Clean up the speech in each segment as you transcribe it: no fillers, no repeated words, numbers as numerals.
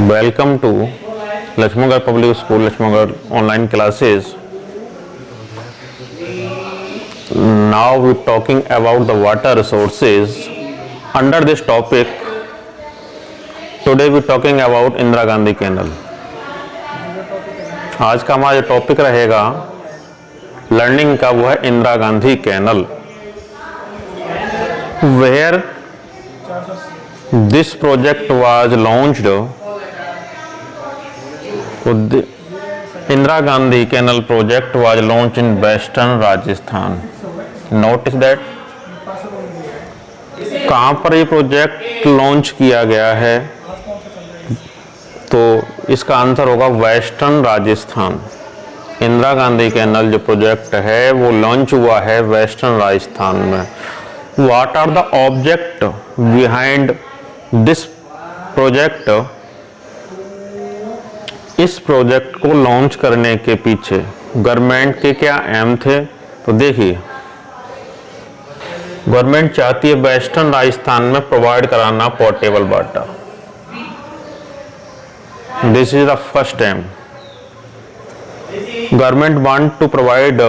Welcome to Lakshmangarh Public School, Lakshmangarh online classes. Now we're talking about the water resources. Under this topic, today we're talking about Indira Gandhi canal. आज का हमारा जो topic रहेगा learning का वो है Indira Gandhi canal. Where this project was launched, Indira Gandhi Canal project was launched in western Rajasthan. Notice that कहाँ पर ये प्रोजेक्ट लॉन्च किया गया है, तो इसका आंसर होगा वेस्टर्न राजस्थान. इंदिरा गांधी कैनल जो प्रोजेक्ट है वो लॉन्च हुआ है वेस्टर्न राजस्थान में. What are the object behind this project? इस प्रोजेक्ट को लॉन्च करने के पीछे गवर्नमेंट के क्या एम थे? तो देखिए, गवर्नमेंट चाहती है वेस्टर्न राजस्थान में प्रोवाइड कराना portable water. This is the first aim. Government want to provide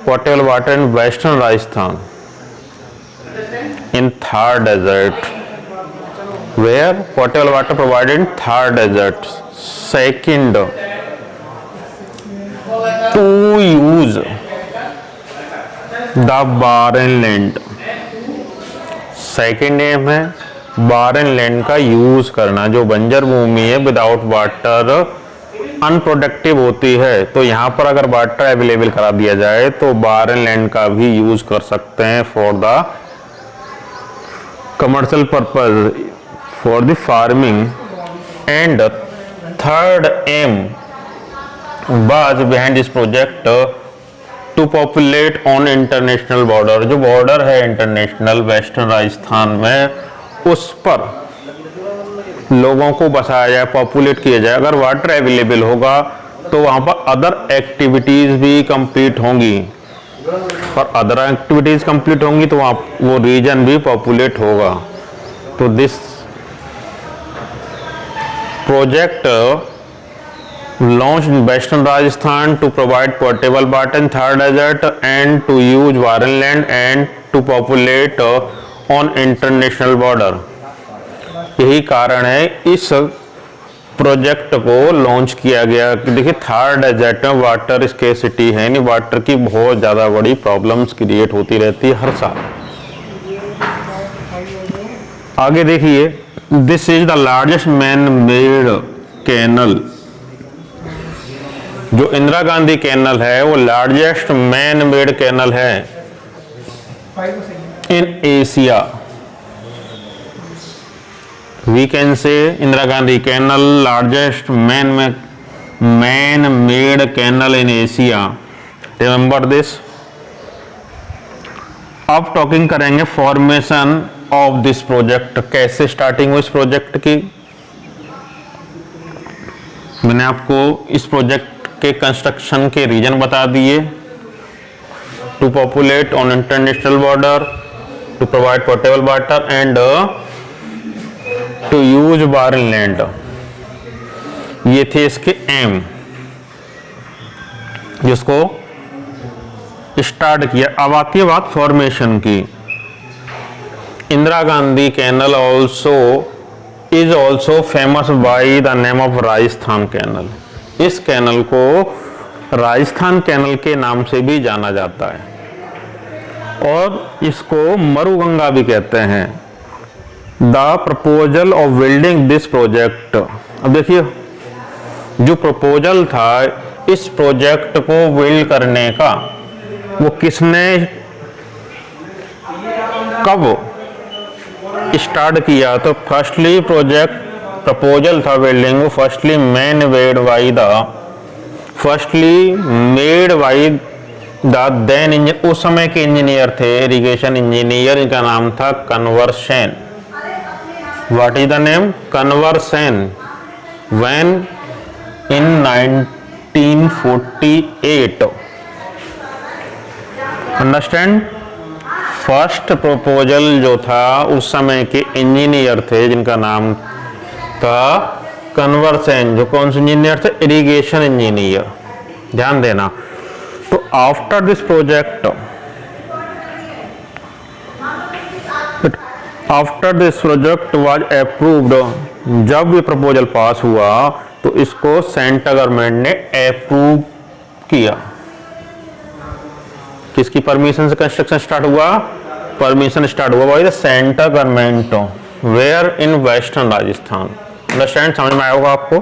portable water in western Rajasthan in Thar desert, where potable water provided in Thar desert. Second, to use the barren land. Second aim है barren land का use करना. जो बंजर भूमि है without water unproductive होती है, तो यहाँ पर अगर वाटर अवेलेबल करा दिया जाए तो बारन लैंड का भी यूज कर सकते हैं for the commercial purpose for the farming. And third aim was behind this project to populate on international border. जो बॉर्डर है इंटरनेशनल वेस्टर्न राजस्थान में, उस पर लोगों को बसाया जाए, पॉपुलेट किया जाए. अगर वाटर अवेलेबल होगा तो वहाँ पर अदर एक्टिविटीज भी कंप्लीट होंगी, और अदर एक्टिविटीज कंप्लीट होंगी तो वो रीजन भी पॉपुलेट होगा. तो this project launch in western Rajasthan to provide portable water in Thar desert and to use barren land and to populate on international border. यही कारण है इस प्रोजेक्ट को लॉन्च किया गया. देखिए, थार डेजर्ट में वाटर स्केर्सिटी है, यानी वाटर की बहुत ज़्यादा बड़ी प्रॉब्लम्स क्रिएट होती रहती है हर साल. आगे देखिए, this is the largest man made canal. जो इंदिरा गांधी कैनल है वो लार्जेस्ट मैन मेड कैनल है in Asia. We can say Indira Gandhi Canal largest man-made canal in Asia. Remember this. अब टॉकिंग करेंगे फॉर्मेशन ऑफ दिस प्रोजेक्ट. कैसे starting हुई इस project की? मैंने आपको इस प्रोजेक्ट के कंस्ट्रक्शन के रीजन बता दिए. To populate on international border, to provide portable water and to use barren land. ये थे इसके एम जिसको स्टार्ट किया. अब आती है बात फॉर्मेशन की. Indira Gandhi canal is also famous by the name of Rajasthan canal. इस कैनल को राजस्थान कैनल के नाम से भी जाना जाता है, और इसको मरुगंगा भी कहते हैं. The proposal of building this project. अब देखिए, जो प्रपोजल था इस प्रोजेक्ट को बिल्ड करने का, वो किसने कब स्टार्ट किया? तो फर्स्टली प्रोजेक्ट प्रपोजल था building, firstly made by the then उस समय के इंजीनियर थे, इरिगेशन इंजीनियर, इनका नाम था Kanwar Sen. What is the name? Kanwar Sen. When in 1948. Understand? First proposal जो था उस समय के इंजीनियर थे जिनका नाम था कन्वर सेन, जो कौन से इंजीनियर थे? इरिगेशन इंजीनियर, ध्यान देना। तो after this project, after this project was approved, जब ये प्रपोजल पास हुआ तो इसको सेंट्रल गवर्नमेंट ने अप्रूव किया। किसकी परमिशन से कंस्ट्रक्शन स्टार्ट हुआ? परमिशन स्टार्ट हुआ by the central government, where? In western Rajasthan. Understand, समझ में आया होगा आपको।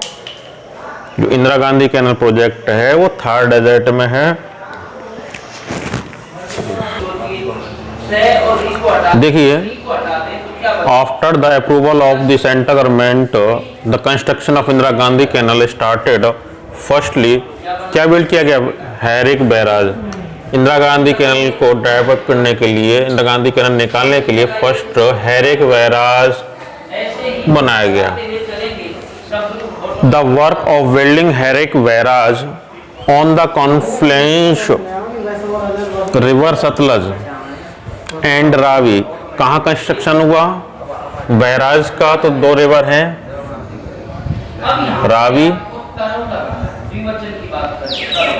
जो इंदिरा गांधी कैनल प्रोजेक्ट है वो थार डेजर्ट में है। देखिए, after the approval of the central government the construction of Indira Gandhi canal started. Firstly क्या बिल्ड किया गया? हैरिक बैराज। इंदिरा गांधी कैनल को डेवलप करने के लिए, इंदिरा गांधी कैनल निकालने के लिए फर्स्ट हैरिक बैराज बनाया गया। The work of building Herrick barrage on the Confluence river Sutlej and Ravi. कहाँ कंस्ट्रक्शन हुआ बैराज का? तो दो रिवर हैं, रावी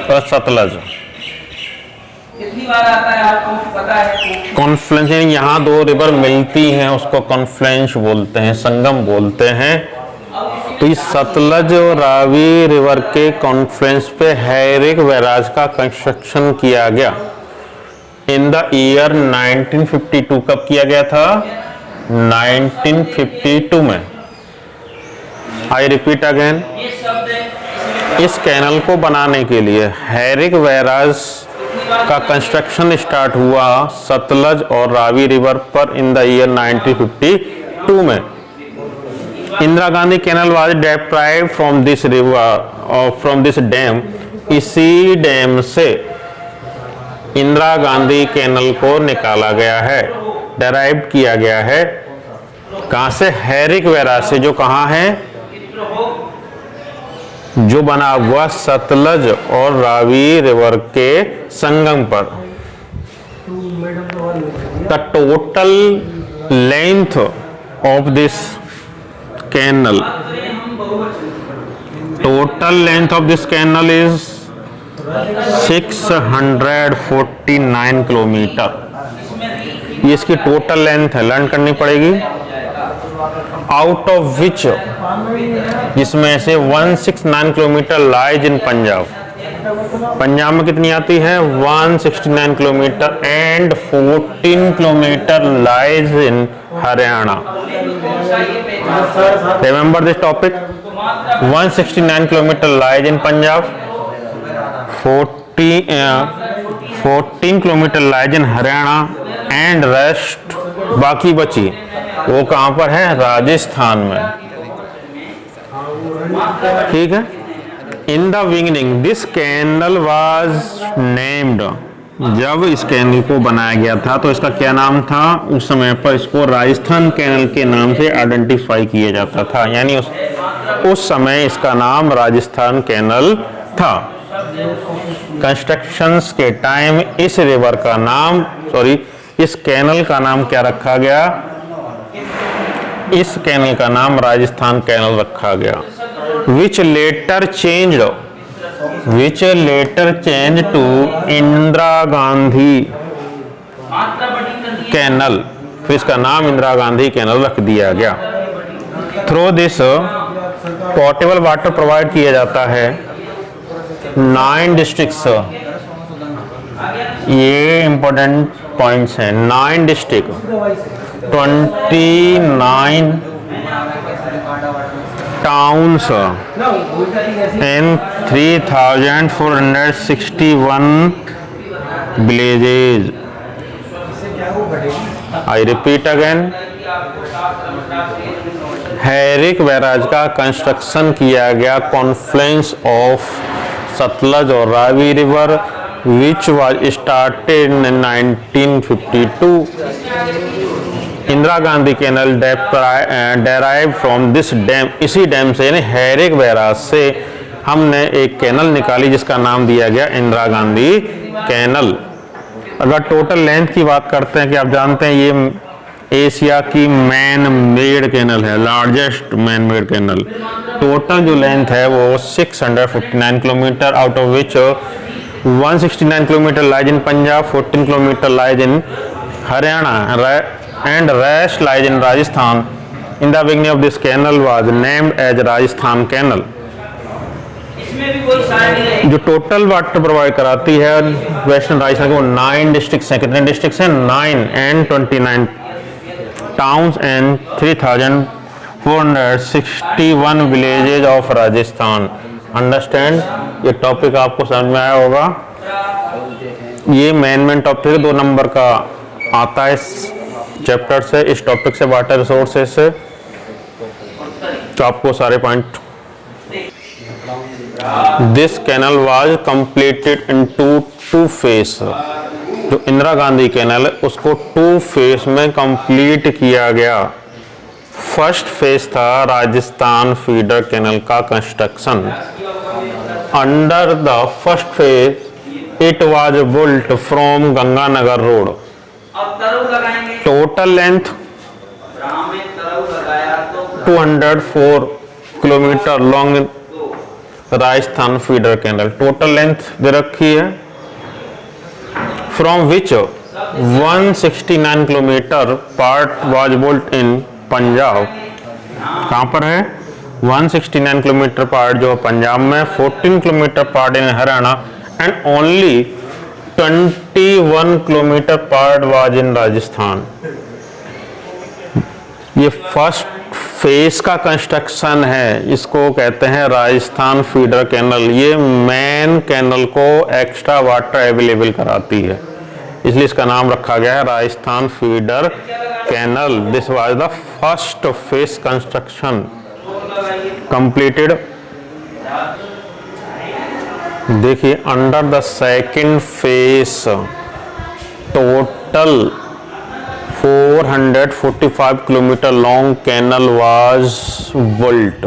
और सतलज। कॉन्फ्लुएंस, यहाँ दो रिवर मिलती हैं, उसको कॉन्फ्लुएंस बोलते हैं, संगम बोलते हैं। तो इस सतलज और रावी रिवर के कॉन्फ्लुएंस पे हैरिक बैराज का कंस्ट्रक्शन किया गया इन द ईयर 1952। कब किया गया था? 1952 में। आई रिपीट अगेन, इस कैनल को बनाने के लिए हैरिक बैराज का कंस्ट्रक्शन स्टार्ट हुआ सतलज और रावी रिवर पर इन द ईयर 1952 में। Indira Gandhi canal was deprived from this river और फ्रॉम दिस डैम। इसी डैम से इंदिरा गांधी कैनल को निकाला गया है, डेराइव किया गया है। कहां से? हैरिक बैराज से, जो कहां है? जो बना हुआ सतलज और रावी रिवर के संगम पर। The total length of this canal, total length of this canal is 649 kilometre. ये इसकी टोटल लेंथ है, लर्न करनी पड़ेगी। आउट ऑफ विच, जिसमें से 169 kilometre lies in Punjab. Punjab में कितनी आती है? 169 kilometre and 14 kilometre lies in Haryana. Remember this topic. 169 kilometre lies in Punjab, 14 kilometre lies in Haryana and rest बाकी बची वो कहां पर है? राजस्थान में। ठीक है। In the beginning this canal was named, जब इस कैनल को बनाया गया था तो इसका क्या नाम था? उस समय पर इसको राजस्थान कैनल के नाम से आइडेंटिफाई किया जाता था, यानी उस समय इसका नाम राजस्थान कैनल था। कंस्ट्रक्शंस के टाइम इस रिवर का नाम, इस कैनल का नाम क्या रखा गया? इस कैनल का नाम राजस्थान कैनल रखा गया। which later changed to Indira Gandhi canal, फिर इसका नाम इंदिरा गांधी कैनल रख दिया गया। Through this portable water provide किया जाता है 9 डिस्ट्रिक्ट्स। ये इंपॉर्टेंट पॉइंट्स हैं। 9 district, 29 towns and 3,461 villages. I repeat again, Harike barrage का कंस्ट्रक्शन किया गया कॉन्फ्लुएंस ऑफ सतलज और Ravi river which was started in 1952। Indira Gandhi canal derive from this dam, इसी डैम से यानी हैरिक बैराज से हमने एक कैनल निकाली जिसका नाम दिया गया इंदिरा गांधी कैनल। अगर टोटल लेंथ की बात करते हैं कि आप जानते हैं ये एशिया की मैन मेड कैनल है, largest man made canal. Total जो लेंथ है वो 649 kilometre, out of which 169 kilometre lies in Punjab, 14 kilometre lies in Haryana and rest lies in Rajasthan. In the beginning of this canal was named as Rajasthan canal. जो total water provide कराती है western Rajasthan को 9 district हैं। कितने district हैं? 9 and 29 towns and 3461 villages of Rajasthan. Understand? ये topic आपको समझ में आया होगा। ये मेन टॉपिक 2 नंबर का आता है इस चैप्टर से, इस टॉपिक से, वाटर रिसोर्सेस से। तो आपको सारे point. This canal was completed in two phase. जो इंदिरा गांधी कैनल है उसको 2 फेस में कंप्लीट किया गया। फर्स्ट फेज था राजस्थान फीडर कैनल का construction. Under the first phase it was built from Ganganagar road. Total length 204 kilometre long Rajasthan feeder canal. Total length दे रखी है, from which 169 kilometre part was built in Punjab. कहाँ पर है? 169 किलोमीटर पार्ट जो पंजाब में, 14 kilometre part in Haryana and only 21 kilometre part was in Rajasthan. ये first phase का कंस्ट्रक्शन है, इसको कहते हैं राजस्थान फीडर कैनल। ये मेन कैनल को एक्स्ट्रा वाटर अवेलेबल कराती है, इसलिए इसका नाम रखा गया है Rajasthan feeder canal. This was the first phase construction completed. देखिए, under the second phase total 445 kilometre long canal was built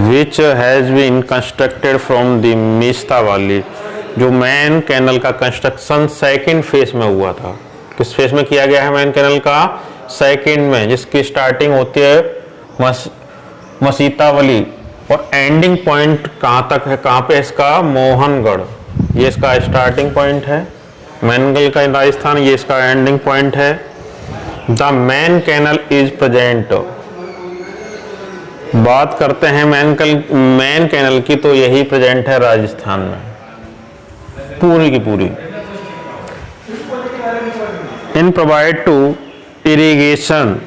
which has been constructed from the मेस्ता वैली। जो मैन कैनल का कंस्ट्रक्शन सेकंड फेज में हुआ था। किस फेज में किया गया है? मैन कैनल का सेकंड में, जिसकी स्टार्टिंग होती है मसीतावली और एंडिंग पॉइंट कहाँ तक है? कहाँ पे इसका? मोहनगढ़। ये इसका स्टार्टिंग पॉइंट है मैनगल का इन राजस्थान, ये इसका एंडिंग पॉइंट है। The main canal is present. बात करते हैं मैन कैनल की, तो यही प्रेजेंट है राजस्थान में पूरी की पूरी। In provide to irrigation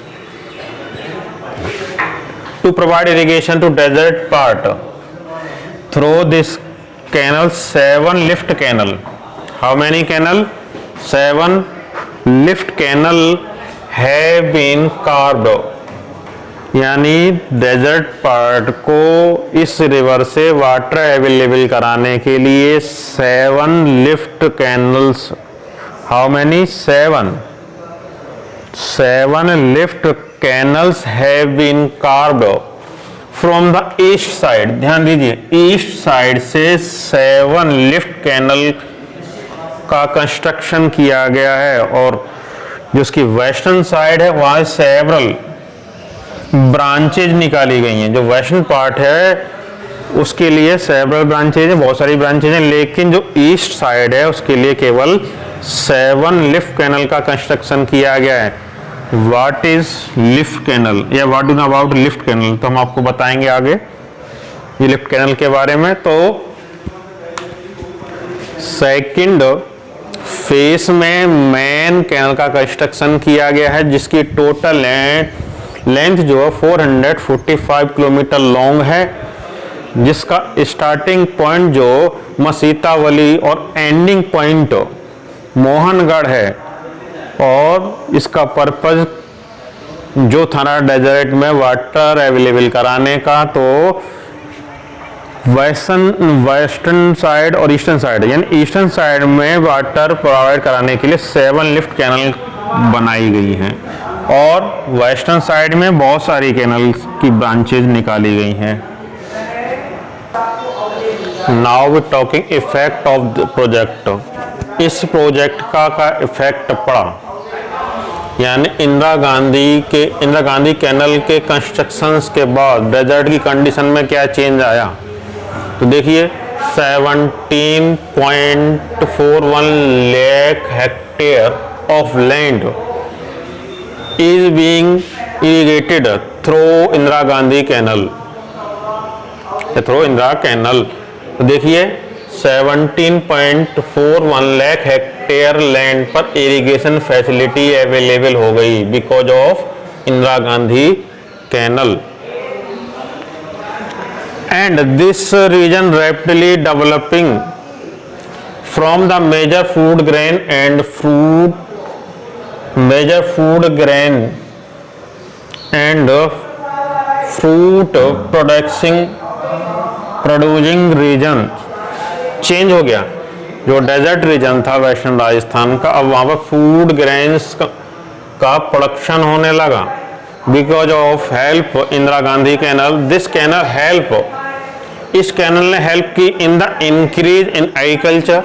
to desert part through this canal 7 lift canal. How many canal? 7 lift canal have been carved। यानी डेजर्ट पार्ट को इस रिवर से वाटर अवेलेबल कराने के लिए 7 lift canals. How many? 7 lift canals have been carved from the east side। ध्यान दीजिए, east side से 7 लिफ्ट कैनल का कंस्ट्रक्शन किया गया है, और जो उसकी वेस्टर्न साइड है वहां सेवरल ब्रांचेज निकाली गई हैं। जो वेस्टर्न पार्ट है उसके लिए सेवरल ब्रांचेज हैं, बहुत सारी ब्रांचेज हैं, लेकिन जो ईस्ट साइड है उसके लिए केवल 7 लिफ्ट कैनल का कंस्ट्रक्शन किया गया है। व्हाट इज लिफ्ट कैनल या what do know about lift canal, तो हम आपको बताएंगे आगे ये लिफ्ट कैनल के बारे में। तो सेकंड फेस में मैन कैनल का कंस्ट्रक्शन किया गया है, जिसकी टोटल लेंथ जो है 445 किलोमीटर लॉन्ग है, जिसका स्टार्टिंग पॉइंट जो मसीतावली और एंडिंग पॉइंट मोहनगढ़ है। और इसका पर्पज जो था डेजर्ट में वाटर अवेलेबल कराने का, तो वेस्टर्न साइड और ईस्टर्न साइड, यानी ईस्टर्न साइड में वाटर प्रोवाइड कराने के लिए 7 लिफ्ट कैनल बनाई गई हैं, और वेस्टर्न साइड में बहुत सारी कैनल की ब्रांचेज निकाली गई हैं। Now we talking effect of the project. इस प्रोजेक्ट का इफेक्ट पड़ा। यानी इंदिरा गांधी कैनल के कंस्ट्रक्शंस के बाद डेजर्ट की कंडीशन में क्या चेंज आया, तो देखिए 17.41 lakh hectare of land is being irrigated through Indira Gandhi canal, तो देखिए 17.41 लाख हेक्टेयर लैंड पर इरिगेशन फैसिलिटी अवेलेबल हो गई because of Indira Gandhi canal. And this region rapidly developing from the major food grain and fruit producing region change हो गया। जो desert region था western Rajasthan का, अब वहां पर फूड ग्रेन्स का प्रोडक्शन होने लगा because of help Indira Gandhi canal. This canal help, इस कैनल ने हेल्प की in the increase in agriculture,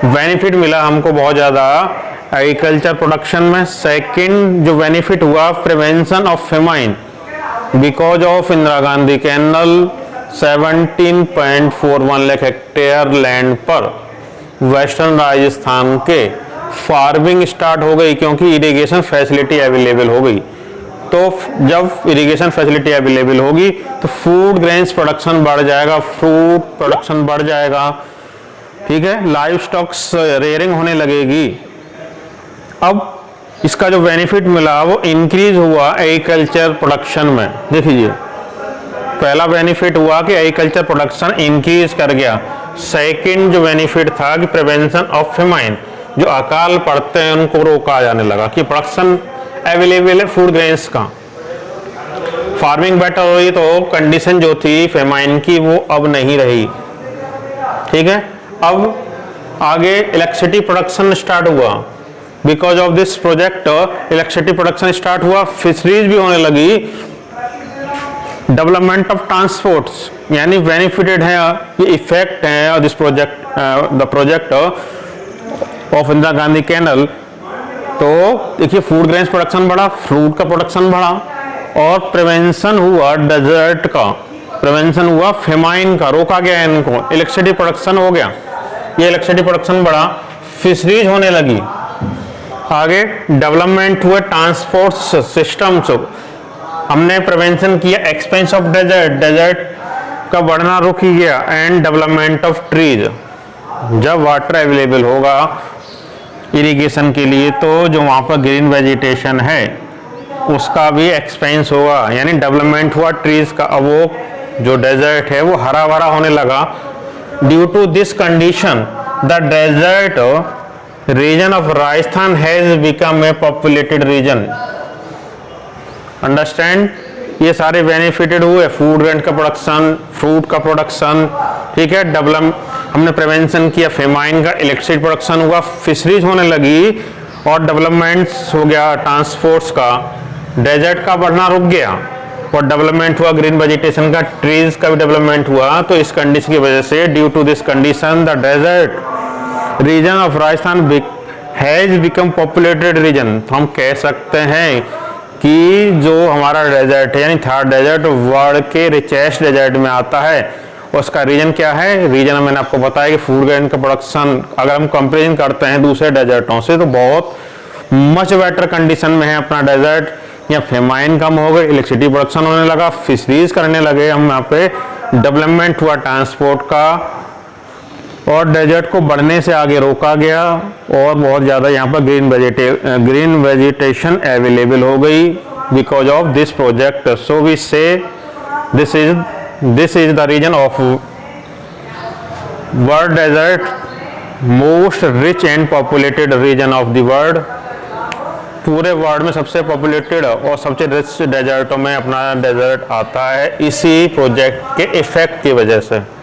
benefit मिला हमको बहुत ज्यादा एग्रीकल्चर प्रोडक्शन में। सेकंड जो बेनिफिट हुआ, prevention of famine because of Indira Gandhi canal. 17.41 lakh hectare land पर वेस्टर्न राजस्थान के फार्मिंग स्टार्ट हो गई क्योंकि इरिगेशन फैसिलिटी अवेलेबल हो गई। तो जब इरिगेशन फैसिलिटी अवेलेबल होगी तो फूड ग्रेन्स प्रोडक्शन बढ़ जाएगा, फ्रूट प्रोडक्शन बढ़ जाएगा, ठीक है, लाइव स्टॉक्स रेयरिंग होने लगेगी। अब इसका जो बेनिफिट मिला वो इंक्रीज हुआ एग्रीकल्चर प्रोडक्शन में। देखिए पहला बेनिफिट हुआ कि एग्रीकल्चर प्रोडक्शन इंक्रीज कर गया। सेकंड जो बेनिफिट था कि प्रिवेंशन ऑफ फेमाइन, जो अकाल पड़ते हैं उनको रोका जाने लगा कि प्रोडक्शन अवेलेबल है फूड ग्रेन्स का। फार्मिंग बेटर हुई तो कंडीशन जो थी फेमाइन की वो अब नहीं रही, ठीक है। अब आगे इलेक्ट्रिसिटी प्रोडक्शन स्टार्ट हुआ because of this project, electricity production start हुआ, फिशरीज भी होने लगी। डेवलपमेंट ऑफ ट्रांसपोर्ट्स यानी बेनिफिटेड है, ये इफेक्ट है this project, the project of Indira Gandhi canal. तो देखिए फूड ग्रेन्स प्रोडक्शन बढ़ा, फ्रूट का प्रोडक्शन बढ़ा और प्रिवेंशन हुआ डेजर्ट का, प्रिवेंशन हुआ फेमाइन का, रोका गया इनको। इलेक्ट्रिसिटी प्रोडक्शन हो गया, ये इलेक्ट्रिसिटी प्रोडक्शन बढ़ा, फिशरीज होने लगी। आगे डेवलपमेंट हुए ट्रांसपोर्ट सिस्टम्स, हमने प्रिवेंशन किया एक्सपेंस ऑफ डेजर्ट का बढ़ना रुक ही गया। एंड डेवलपमेंट ऑफ ट्रीज, जब वाटर अवेलेबल होगा इरिगेशन के लिए तो जो वहाँ पर ग्रीन वेजिटेशन है उसका भी एक्सपेंस होगा, यानी डेवलपमेंट हुआ ट्रीज का। अब वो जो डेजर्ट है वो हरा भरा होने लगा। Due to this condition the desert region of Rajasthan has become a populated region. Understand, ये सारे बेनिफिटेड हुए, फूड ग्रेन का प्रोडक्शन, फ्रूट का प्रोडक्शन, ठीक है, हमने प्रिवेंशन किया फेमाइन का, इलेक्ट्रिसिटी प्रोडक्शन हुआ, फिशरीज होने लगी और डेवलपमेंट्स हो गया ट्रांसपोर्ट्स का। डेजर्ट का बढ़ना रुक गया और डेवलपमेंट हुआ ग्रीन वेजिटेशन का, ट्रीज का भी डेवलपमेंट हुआ। तो इस कंडीशन की वजह से due to this condition the desert region of Rajasthan has become populated region. तो हम कह सकते हैं कि जो हमारा डेजर्ट है यानी थार डेजर्ट वर्ल्ड के रिचेस्ट डेजर्ट में आता है। उसका रीजन क्या है, रीजन मैंने आपको बताया कि फूड ग्रेन का प्रोडक्शन अगर हम कंपेरिजन करते हैं दूसरे डेजर्टों से तो बहुत मच बेटर कंडीशन में है अपना डेजर्ट। यहाँ फेमाइन कम हो गई, इलेक्ट्रिसिटी प्रोडक्शन होने लगा, फिशरीज करने लगे हम, यहाँ पे डेवलपमेंट हुआ ट्रांसपोर्ट का और डेजर्ट को बढ़ने से आगे रोका गया और बहुत ज़्यादा यहाँ पर ग्रीन वेजिटेशन अवेलेबल हो गई because of this project. So we say this is the region of world desert, most rich and populated region of the world. पूरे वर्ल्ड में सबसे पॉपुलेटेड और सबसे रिच डेजर्टों में अपना डेजर्ट आता है इसी प्रोजेक्ट के इफेक्ट की वजह से।